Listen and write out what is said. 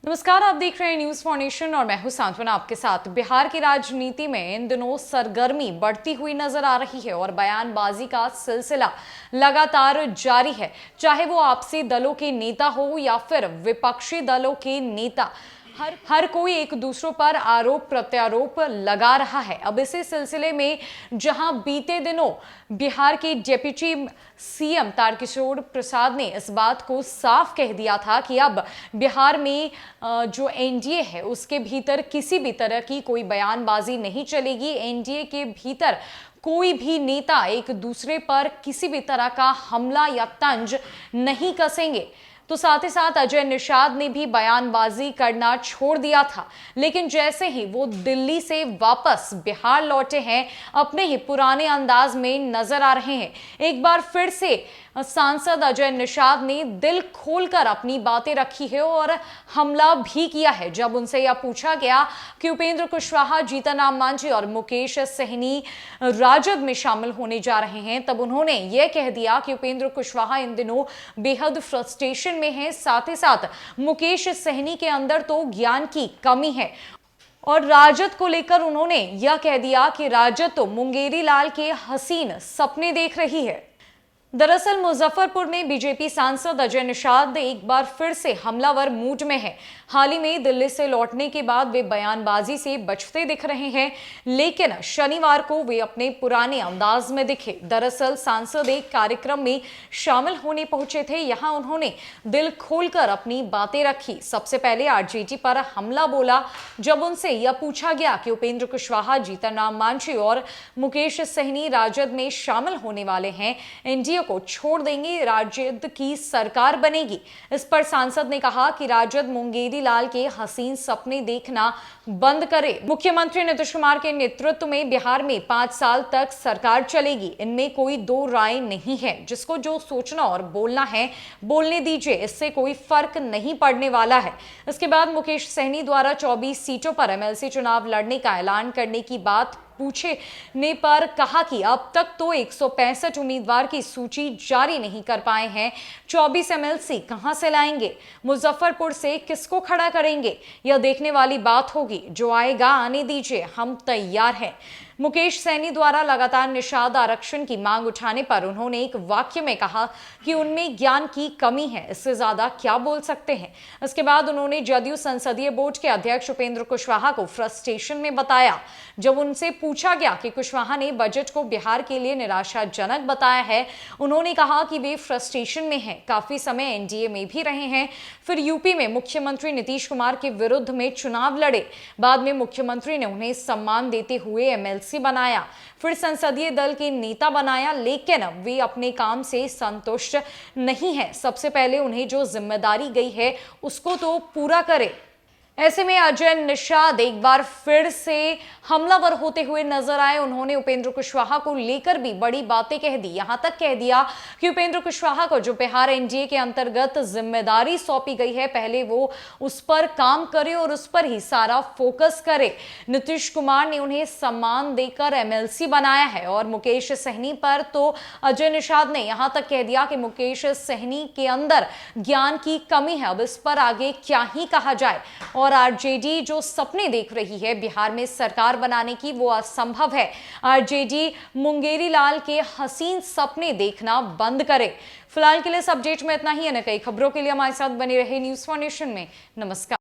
नमस्कार, आप देख रहे हैं न्यूज फॉर नेशन और मैं हूं सांत्वना आपके साथ। बिहार की राजनीति में इन दिनों सरगर्मी बढ़ती हुई नजर आ रही है और बयानबाजी का सिलसिला लगातार जारी है, चाहे वो आपसी दलों के नेता हो या फिर विपक्षी दलों के नेता। हर कोई एक दूसरों पर आरोप प्रत्यारोप लगा रहा है। अब इसी सिलसिले में जहां बीते दिनों बिहार के डिप्टी सीएम तारकिशोर प्रसाद ने इस बात को साफ कह दिया था कि अब बिहार में जो एनडीए है उसके भीतर किसी भी तरह की कोई बयानबाजी नहीं चलेगी। एनडीए के भीतर कोई भी नेता एक दूसरे पर किसी भी तरह का हमला या तंज नहीं कसेंगे। तो साथ ही साथ अजय निषाद ने भी बयानबाजी करना छोड़ दिया था, लेकिन जैसे ही वो दिल्ली से वापस बिहार लौटे हैं, अपने ही पुराने अंदाज में नजर आ रहे हैं। एक बार फिर से सांसद अजय निषाद ने दिल खोलकर अपनी बातें रखी है और हमला भी किया है। जब उनसे यह पूछा गया कि उपेंद्र कुशवाहा, जीतन राम मांझी और मुकेश सहनी राजद में शामिल होने जा रहे हैं, तब उन्होंने यह कह दिया कि उपेंद्र कुशवाहा इन दिनों बेहद फ्रस्ट्रेशन में है। साथ ही साथ मुकेश सहनी के अंदर तो ज्ञान की कमी है और राजद को लेकर उन्होंने यह कह दिया कि राजद तो मुंगेरी लाल के हसीन सपने देख रही है। दरअसल मुजफ्फरपुर में बीजेपी सांसद अजय निषाद एक बार फिर से हमलावर मूड में है। हाल ही में दिल्ली से लौटने के बाद वे बयानबाजी से बचते दिख रहे हैं, लेकिन शनिवार को वे अपने पुराने अंदाज में दिखे। दरअसल सांसद एक कार्यक्रम में शामिल होने पहुंचे थे। यहां उन्होंने दिल खोलकर अपनी बातें रखी। सबसे पहले आरजेडी पर हमला बोला जब उनसे यह पूछा गया कि उपेंद्र कुशवाहा, जीतन राम मांझी और मुकेश सहनी राजद में शामिल होने वाले हैं, एनडीए को छोड़ देंगे, राजद की सरकार बनेगी। इस पर सांसद ने कहा कि राजद मुंगेरी लाल के हसीन सपने देखना बंद करे। मुख्यमंत्री नीतीश कुमार के नेतृत्व में बिहार में 5 साल तक सरकार चलेगी, इनमें कोई दो राय नहीं है। जिसको जो सोचना और बोलना है बोलने दीजिए, इससे कोई फर्क नहीं पड़ने वाला है। इसके बाद मुकेश सहनी द्वारा 24 सीटों पर एमएलसी चुनाव लड़ने का ऐलान करने की बात पूछने पर कहा कि अब तक तो 165 उम्मीदवार की सूची जारी नहीं कर पाए हैं। 24 एमएलसी कहां से लाएंगे? मुजफ्फरपुर से किसको खड़ा करेंगे? यह देखने वाली बात होगी। जो आएगा आने दीजिए, हम तैयार हैं। मुकेश सहनी द्वारा लगातार निषाद आरक्षण की मांग उठाने पर उन्होंने एक वाक्य में कहा कि उनमें ज्ञान की कमी है, इससे ज्यादा क्या बोल सकते हैं। इसके बाद उन्होंने जदयू संसदीय बोर्ड के अध्यक्ष उपेंद्र कुशवाहा को फ्रस्ट्रेशन में बताया। जब उनसे पूछा गया कि कुशवाहा ने बजट को बिहार के लिए निराशाजनक बताया है, उन्होंने कहा कि वे फ्रस्ट्रेशन में हैं। काफी समय एनडीए में भी रहे हैं, फिर यूपी में मुख्यमंत्री नीतीश कुमार के विरुद्ध में चुनाव लड़े। बाद में मुख्यमंत्री ने उन्हें सम्मान देते हुए एमएलसी बनाया, फिर संसदीय दल के नेता बनाया, लेकिन वे अपने काम से संतुष्ट नहीं है। सबसे पहले उन्हें जो जिम्मेदारी गई है उसको तो पूरा करें। ऐसे में अजय निषाद एक बार फिर से हमलावर होते हुए नजर आए। उन्होंने उपेंद्र कुशवाहा को लेकर भी बड़ी बातें कह दी। यहां तक कह दिया कि उपेंद्र कुशवाहा को जो बिहार एनडीए के अंतर्गत जिम्मेदारी सौंपी गई है, पहले वो उस पर काम करे और उस पर ही सारा फोकस करे। नीतीश कुमार ने उन्हें सम्मान देकर एमएलसी बनाया है और मुकेश सहनी पर तो अजय निषाद ने यहां तक कह दिया कि मुकेश सहनी के अंदर ज्ञान की कमी है। अब इस पर आगे क्या ही कहा जाए। और आरजेडी जो सपने देख रही है बिहार में सरकार बनाने की, वो असंभव है। आरजेडी मुंगेरी लाल के हसीन सपने देखना बंद करे। फिलहाल के लिए इस अपडेट में इतना ही है। कई खबरों के लिए हमारे साथ बने रहे न्यूज फॉर नेशन में। नमस्कार।